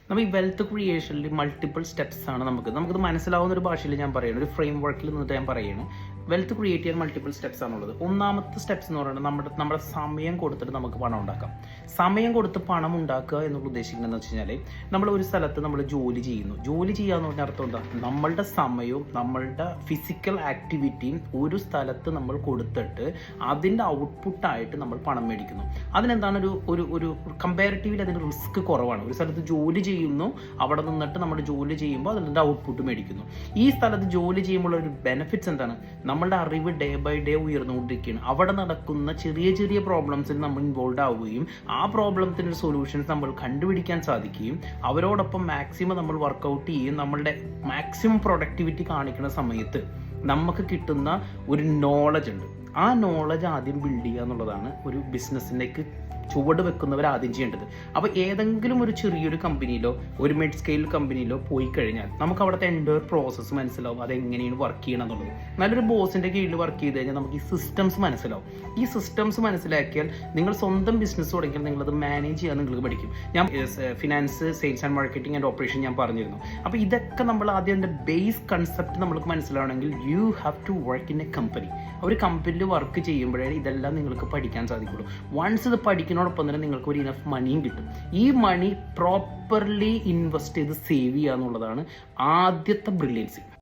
നമ്മൾ ഈ wealth ക്രിയേഷനിൽ multiple steps ആണ് നമുക്കത് മനസ്സിലാവുന്ന ഒരു ഭാഷയിൽ ഞാൻ പറയുന്നത്, ഒരു ഫ്രെയിം വർക്കിൽ നിന്നിട്ട് ഞാൻ പറയുന്നത്. വെൽത്ത് ക്രിയേറ്റ് ചെയ്യാൻ മൾട്ടിപ്പിൾ സ്റ്റെപ്സ് ആണുള്ളത്. ഒന്നാമത്തെ സ്റ്റെപ്സ് എന്ന് പറയുന്നത് നമ്മുടെ സമയം കൊടുത്തിട്ട് നമുക്ക് പണം ഉണ്ടാക്കാം. സമയം കൊടുത്ത് പണം ഉണ്ടാക്കുക എന്നുള്ള ഉദ്ദേശിക്കുന്നത് വെച്ച് കഴിഞ്ഞാൽ, നമ്മൾ ഒരു സ്ഥലത്ത് നമ്മൾ ജോലി ചെയ്യാന്ന് പറഞ്ഞ അർത്ഥം എന്താ? നമ്മളുടെ സമയവും നമ്മളുടെ ഫിസിക്കൽ ആക്ടിവിറ്റിയും ഒരു സ്ഥലത്ത് നമ്മൾ കൊടുത്തിട്ട് അതിൻ്റെ ഔട്ട്പുട്ടായിട്ട് നമ്മൾ പണം മേടിക്കുന്നു. അതിനെന്താണ് ഒരു കമ്പാരിറ്റീവ്ലി അതിന് റിസ്ക് കുറവാണ്. ഒരു സ്ഥലത്ത് ജോലി ചെയ്യുന്നു, അവിടെ നിന്നിട്ട് നമ്മൾ ജോലി ചെയ്യുമ്പോൾ അതിൻ്റെ ഔട്ട്പുട്ട് മേടിക്കുന്നു. ഈ സ്ഥലത്ത് ജോലി ചെയ്യുമ്പോൾ ഒരു ബെനിഫിറ്റ്സ് എന്താണ്? നമ്മളുടെ അറിവ് ഡേ ബൈ ഡേ ഉയർന്നുകൊണ്ടിരിക്കുകയാണ്. അവിടെ നടക്കുന്ന ചെറിയ ചെറിയ പ്രോബ്ലംസിൽ നമ്മൾ ഇൻവോൾവ് ആവുകയും ആ പ്രോബ്ലത്തിൻ്റെ സൊല്യൂഷൻസ് നമ്മൾ കണ്ടുപിടിക്കാൻ സാധിക്കുകയും അവരോടൊപ്പം മാക്സിമം നമ്മൾ വർക്കൗട്ട് ചെയ്യും. നമ്മളുടെ മാക്സിമം പ്രൊഡക്ടിവിറ്റി കാണിക്കുന്ന സമയത്ത് നമുക്ക് കിട്ടുന്ന ഒരു നോളജ് ഉണ്ട്. ആ നോളജ് ആദ്യം ബിൽഡ് ചെയ്യുക എന്നുള്ളതാണ് ഒരു ബിസിനസ്സിലേക്ക് ചുവട് വെക്കുന്നവർ ആദ്യം ചെയ്യേണ്ടത്. അപ്പോൾ ഏതെങ്കിലും ഒരു ചെറിയൊരു കമ്പനിയിലോ ഒരു മിഡ് സ്കെയിൽ കമ്പനിയിലോ പോയി കഴിഞ്ഞാൽ നമുക്ക് അവിടുത്തെ എൻ്റർ പ്രോസസ്സ് മനസ്സിലാവും, അതെങ്ങനെയാണ് വർക്ക് ചെയ്യണം എന്നുള്ളത്. നല്ലൊരു ബോസിൻ്റെ കീഴിൽ വർക്ക് ചെയ്ത് കഴിഞ്ഞാൽ നമുക്ക് ഈ സിസ്റ്റംസ് മനസ്സിലാവും. ഈ സിസ്റ്റംസ് മനസ്സിലാക്കിയാൽ നിങ്ങൾ സ്വന്തം ബിസിനസ് തുടങ്ങിയാൽ നിങ്ങളത് മാനേജ് ചെയ്യാൻ നിങ്ങൾക്ക് പഠിക്കും. ഞാൻ finance, sales and marketing and operation ഞാൻ പറഞ്ഞിരുന്നു. അപ്പോൾ ഇതൊക്കെ നമ്മൾ ആദ്യം അതിൻ്റെ ബേസ് കൺസെപ്റ്റ് നമ്മൾക്ക് മനസ്സിലാവണമെങ്കിൽ you have to work in a company. ഒരു കമ്പനിയിൽ വർക്ക് ചെയ്യുമ്പോഴേ ഇതെല്ലാം നിങ്ങൾക്ക് പഠിക്കാൻ സാധിക്കുള്ളൂ. വൺസ് ഇത് പഠിക്കുന്നതോടൊപ്പം തന്നെ നിങ്ങൾക്ക് ഒരു ഇനഫ് മണിയും കിട്ടും. ഈ മണി പ്രോപ്പർലി ഇൻവെസ്റ്റ് ചെയ്ത് സേവ് ചെയ്യുക എന്നുള്ളതാണ് ആദ്യത്തെ ബ്രില്യൻസി.